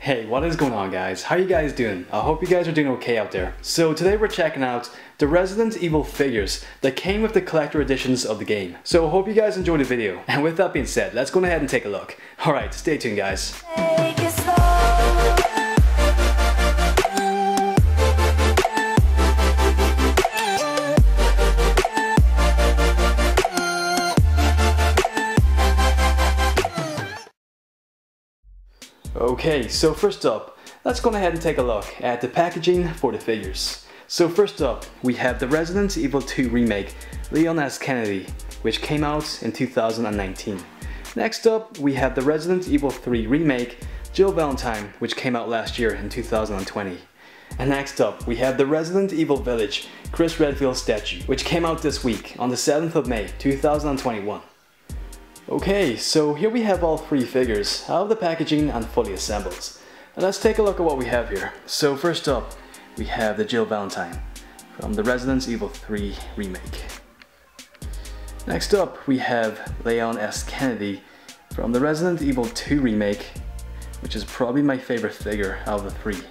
Hey, what is going on guys? How you guys doing? I hope you guys are doing okay out there. So today we're checking out the Resident Evil figures that came with the collector editions of the game. So I hope you guys enjoyed the video. And with that being said, let's go ahead and take a look. Alright, stay tuned guys. Okay, so first up, let's go ahead and take a look at the packaging for the figures. So first up, we have the Resident Evil 2 Remake, Leon S. Kennedy, which came out in 2019. Next up, we have the Resident Evil 3 Remake, Jill Valentine, which came out last year in 2020. And next up, we have the Resident Evil Village, Chris Redfield statue, which came out this week on the 7th of May, 2021. Okay, so here we have all three figures out of the packaging and fully assembled. And let's take a look at what we have here. So first up, we have the Jill Valentine from the Resident Evil 3 Remake. Next up, we have Leon S. Kennedy from the Resident Evil 2 Remake, which is probably my favorite figure out of the three.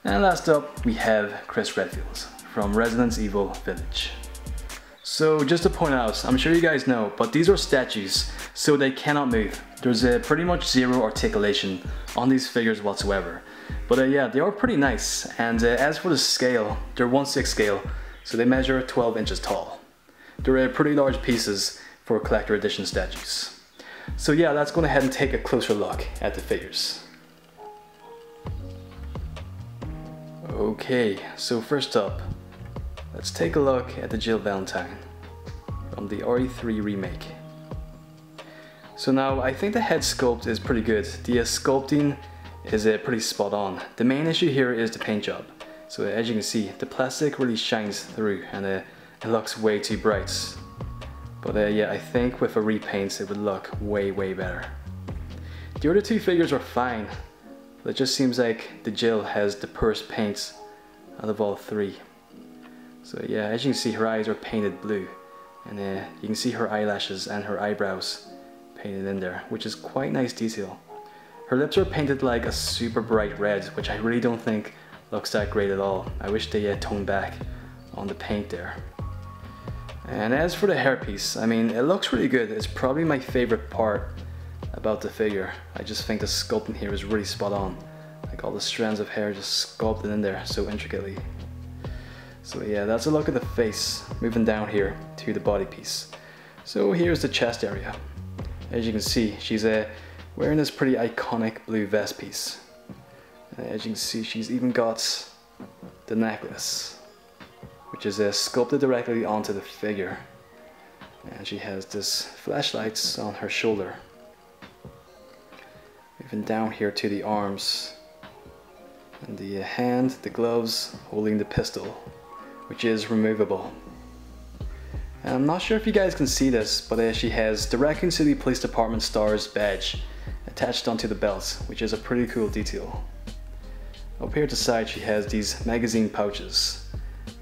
And last up, we have Chris Redfields from Resident Evil Village. So just to point out, I'm sure you guys know, but these are statues, so they cannot move. There's pretty much zero articulation on these figures whatsoever. But yeah, they are pretty nice, and as for the scale, they're 1/6 scale, so they measure 12 inches tall. They're pretty large pieces for collector edition statues. So yeah, let's go ahead and take a closer look at the figures. Okay, so first up, let's take a look at the Jill Valentine from the RE3 Remake. So now, I think the head sculpt is pretty good. The sculpting is pretty spot on. The main issue here is the paint job. So as you can see, the plastic really shines through and it looks way too bright. But yeah, I think with a repaint it would look way better. The other two figures are fine, but it just seems like the Jill has the poorest paint out of all three. So yeah, as you can see, her eyes are painted blue, and you can see her eyelashes and her eyebrows painted in there, which is quite nice detail. Her lips are painted like a super bright red, which I really don't think looks that great at all. I wish they toned back on the paint there. And as for the hairpiece, I mean, it looks really good. It's probably my favorite part about the figure. I just think the sculpting here is really spot on. Like all the strands of hair just sculpted in there so intricately. So yeah, that's a look at the face. Moving down here to the body piece. So here's the chest area. As you can see, she's wearing this pretty iconic blue vest piece. And as you can see, she's even got the necklace, which is sculpted directly onto the figure. And she has this flashlights on her shoulder. Moving down here to the arms. And the hand, the gloves, holding the pistol, which is removable. And I'm not sure if you guys can see this, but she has the Raccoon City Police Department STARS badge attached onto the belt, which is a pretty cool detail. Up here at the side she has these magazine pouches,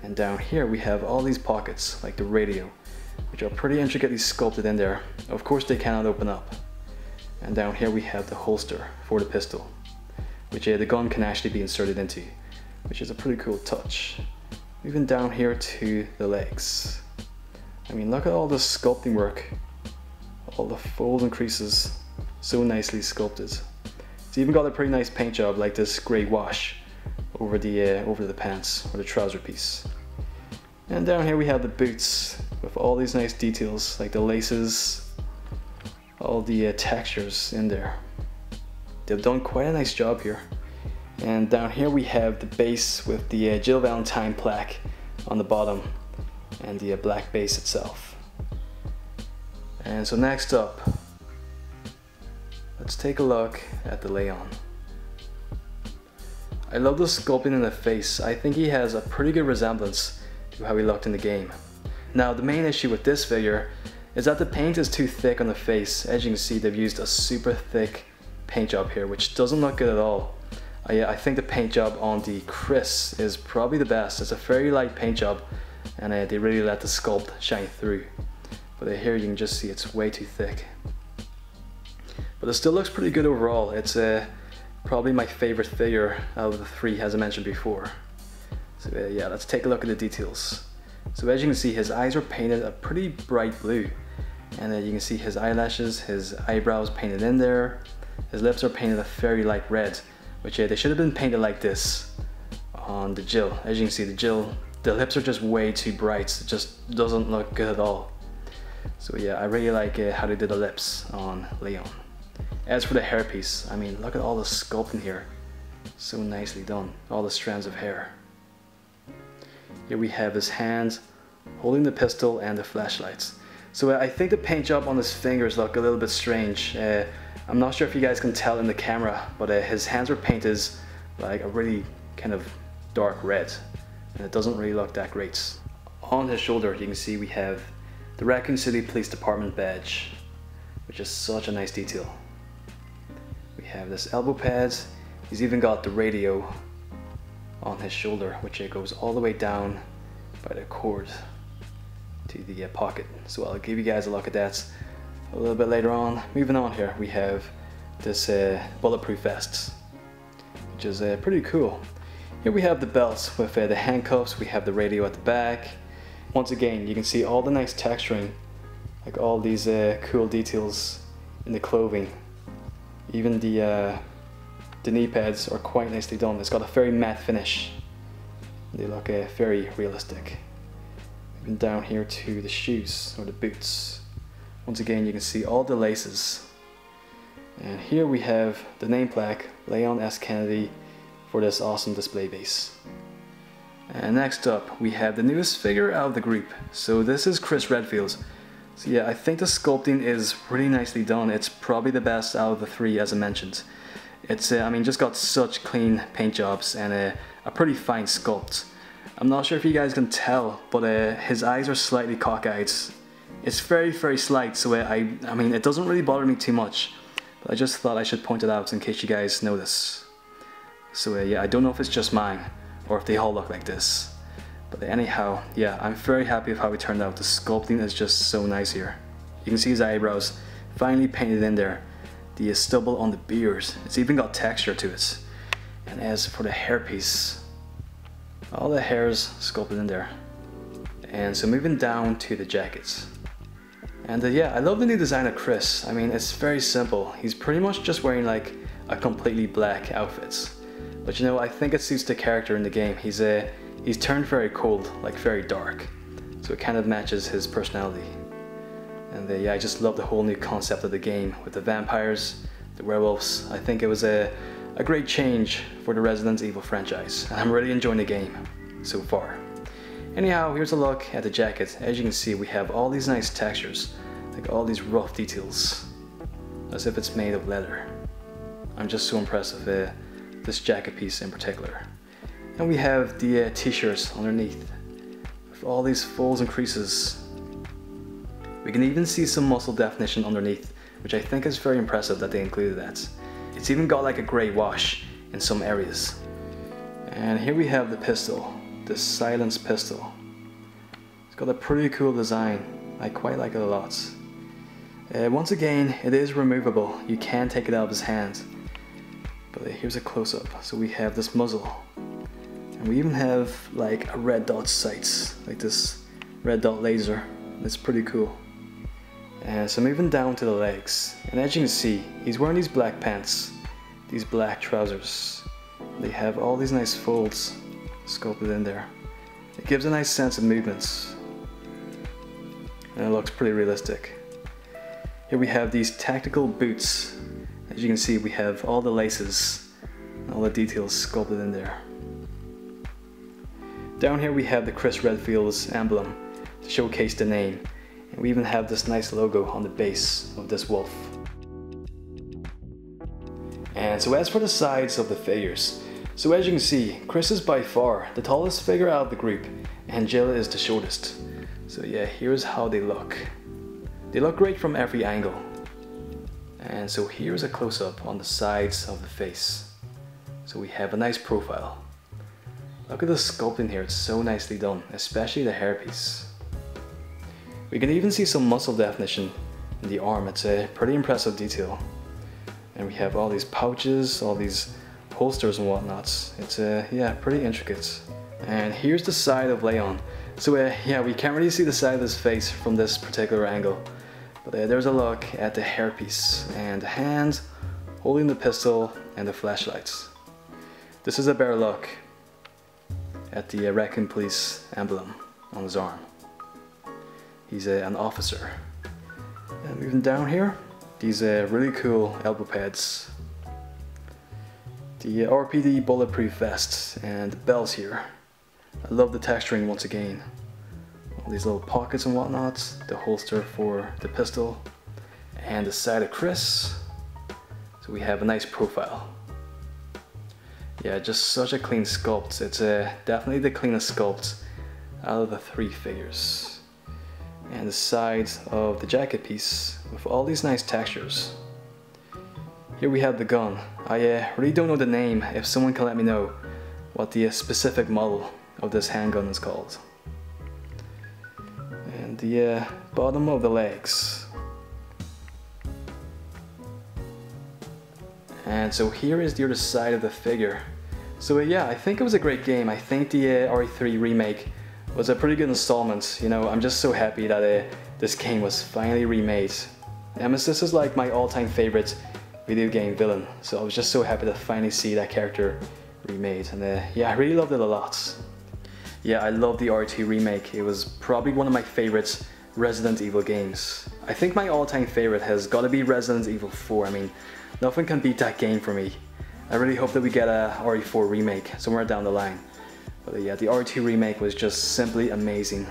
and down here we have all these pockets like the radio, which are pretty intricately sculpted in there. Of course they cannot open up. And down here we have the holster for the pistol, which the gun can actually be inserted into, which is a pretty cool touch. Moving down here to the legs. I mean, look at all the sculpting work. All the folds and creases, so nicely sculpted. It's even got a pretty nice paint job, like this grey wash over the pants or the trouser piece. And down here we have the boots with all these nice details, like the laces, all the textures in there. They've done quite a nice job here. And down here we have the base with the Jill Valentine plaque on the bottom and the black base itself. And so next up, let's take a look at the Leon. I love the sculpting in the face. I think he has a pretty good resemblance to how he looked in the game. Now the main issue with this figure is that the paint is too thick on the face. As you can see, they've used a super thick paint job here, which doesn't look good at all. I think the paint job on the Chris is probably the best. It's a very light paint job, and they really let the sculpt shine through. But here you can just see it's way too thick. But it still looks pretty good overall. It's Probably my favorite figure out of the three, as I mentioned before. So yeah, let's take a look at the details. So as you can see, his eyes are painted a pretty bright blue. And you can see his eyelashes, his eyebrows painted in there. His lips are painted a very light red, which they should have been painted like this on the Jill. As you can see, the Jill, the lips are just way too bright. It just doesn't look good at all. So yeah, I really like how they did the lips on Leon. As for the hairpiece, I mean, look at all the sculpting here. So nicely done, all the strands of hair. Here we have his hands holding the pistol and the flashlights. So I think the paint job on his fingers look a little bit strange. I'm not sure if you guys can tell in the camera, but his hands are painted like a really kind of dark red, and it doesn't really look that great. On his shoulder you can see we have the Raccoon City Police Department badge, which is such a nice detail. We have this elbow pads. He's even got the radio on his shoulder, which goes all the way down by the cord to the pocket. So I'll give you guys a look at that a little bit later on. Moving on here, we have this bulletproof vest, which is pretty cool. Here we have the belts with the handcuffs. We have the radio at the back. Once again, you can see all the nice texturing, like all these cool details in the clothing. Even the knee pads are quite nicely done. It's got a very matte finish. They look very realistic. Moving down here to the shoes, or the boots. Once again, you can see all the laces. And here we have the name plaque, Leon S. Kennedy, for this awesome display base. And next up, we have the newest figure out of the group. So this is Chris Redfield. So yeah, I think the sculpting is really nicely done. It's probably the best out of the three, as I mentioned. It's, I mean, just got such clean paint jobs and a pretty fine sculpt. I'm not sure if you guys can tell, but his eyes are slightly cockeyed. It's very, very slight, so I mean, it doesn't really bother me too much. But I just thought I should point it out in case you guys notice. So yeah, I don't know if it's just mine, or if they all look like this. But anyhow, yeah, I'm very happy with how it turned out. The sculpting is just so nice here. You can see his eyebrows finally painted in there. The stubble on the beard, it's even got texture to it. And as for the hairpiece, all the hairs sculpted in there. And so moving down to the jackets. And yeah, I love the new design of Chris. I mean, it's very simple. He's pretty much just wearing like a completely black outfit. But you know, I think it suits the character in the game. He's turned very cold, like very dark. So it kind of matches his personality. And yeah, I just love the whole new concept of the game with the vampires, the werewolves. I think it was a great change for the Resident Evil franchise. And I'm really enjoying the game so far. Anyhow, here's a look at the jacket. As you can see, we have all these nice textures, like all these rough details, as if it's made of leather. I'm just so impressed with this jacket piece in particular. And we have the t-shirts underneath, with all these folds and creases. We can even see some muscle definition underneath, which I think is very impressive that they included that. It's even got like a grey wash in some areas. And here we have the pistol, the silenced pistol. It's got a pretty cool design. I quite like it a lot. Once again, it is removable. You can take it out of his hand. But here's a close-up. So we have this muzzle. And we even have like a red dot sights, like this red dot laser. It's pretty cool. And so moving down to the legs, and as you can see, he's wearing these black pants, these black trousers. They have all these nice folds sculpted in there. It gives a nice sense of movements, and it looks pretty realistic. Here we have these tactical boots. As you can see, we have all the laces, all the details sculpted in there. Down here we have the Chris Redfield's emblem to showcase the name. And we even have this nice logo on the base of this wolf. And so as for the sides of the figures, so as you can see, Chris is by far the tallest figure out of the group, and Jill is the shortest. So yeah, here's how they look. They look great from every angle. And so here's a close-up on the sides of the face. So we have a nice profile. Look at the sculpting here, it's so nicely done, especially the hairpiece. We can even see some muscle definition in the arm. It's a pretty impressive detail. And we have all these pouches, all these holsters and whatnots. It's yeah, pretty intricate. And here's the side of Leon. So yeah, we can't really see the side of his face from this particular angle. But there's a look at the hairpiece and the hand holding the pistol and the flashlights. This is a better look at the Raccoon Police emblem on his arm. He's an officer. And moving down here, these really cool elbow pads. The RPD bulletproof vest and the bells here. I love the texturing once again. All these little pockets and whatnot, the holster for the pistol, and the side of Chris. So we have a nice profile. Yeah, just such a clean sculpt. It's definitely the cleanest sculpt out of the 3 figures. And the side of the jacket piece with all these nice textures. Here we have the gun. I really don't know the name. If someone can let me know what the specific model of this handgun is called. And the bottom of the legs. And so here is the other side of the figure. So yeah, I think it was a great game. I think the RE3 remake was a pretty good installment. You know, I'm just so happy that this game was finally remade. Nemesis is like my all-time favorite video game villain, so I was just so happy to finally see that character remade. And yeah, I really loved it a lot. Yeah, I love the RE2 remake. It was probably one of my favorite Resident Evil games. I think my all-time favorite has got to be Resident Evil 4. I mean, nothing can beat that game for me. I really hope that we get a RE4 remake somewhere down the line. But yeah, the RE2 remake was just simply amazing.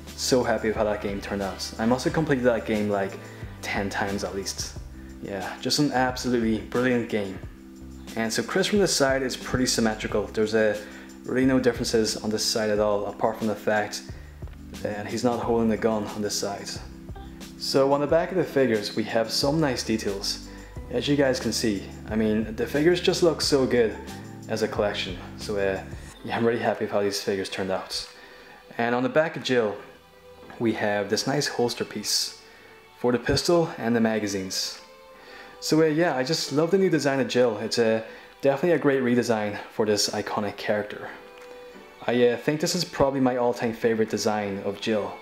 So happy with how that game turned out. I must have completed that game like 10 times at least. Yeah, just an absolutely brilliant game. And so Chris from this side is pretty symmetrical. There's really no differences on this side at all, apart from the fact that he's not holding the gun on this side. So on the back of the figures, we have some nice details. As you guys can see, I mean, the figures just look so good as a collection. So yeah, I'm really happy with how these figures turned out. And on the back of Jill, we have this nice holster piece for the pistol and the magazines. So yeah, I just love the new design of Jill. It's definitely a great redesign for this iconic character. I think this is probably my all-time favorite design of Jill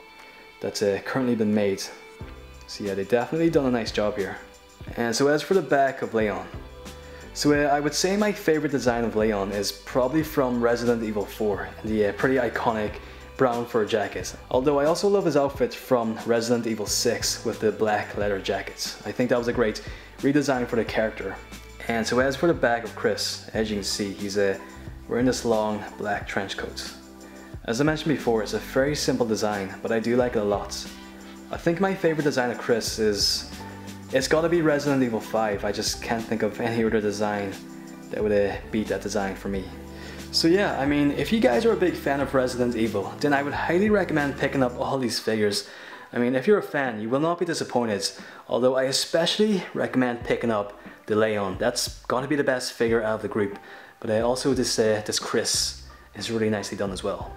that's currently been made. So yeah, they definitely done a nice job here. And so as for the back of Leon, so I would say my favorite design of Leon is probably from Resident Evil 4, the pretty iconic brown fur jacket. Although I also love his outfit from Resident Evil 6 with the black leather jacket. I think that was a great redesign for the character. And so as for the back of Chris, as you can see, he's wearing this long black trench coat. As I mentioned before, it's a very simple design, but I do like it a lot. I think my favorite design of Chris is, it's gotta be Resident Evil 5. I just can't think of any other design that would beat that design for me. So yeah, I mean, if you guys are a big fan of Resident Evil, then I would highly recommend picking up all these figures. I mean, if you're a fan, you will not be disappointed. Although I especially recommend picking up the Leon. That's gotta be the best figure out of the group. But also this Chris is really nicely done as well.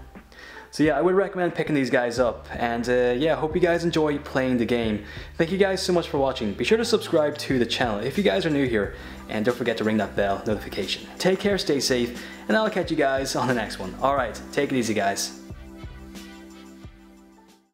So yeah, I would recommend picking these guys up. And yeah, I hope you guys enjoy playing the game. Thank you guys so much for watching. Be sure to subscribe to the channel if you guys are new here. And don't forget to ring that bell notification. Take care, stay safe, and I'll catch you guys on the next one. Alright, take it easy guys.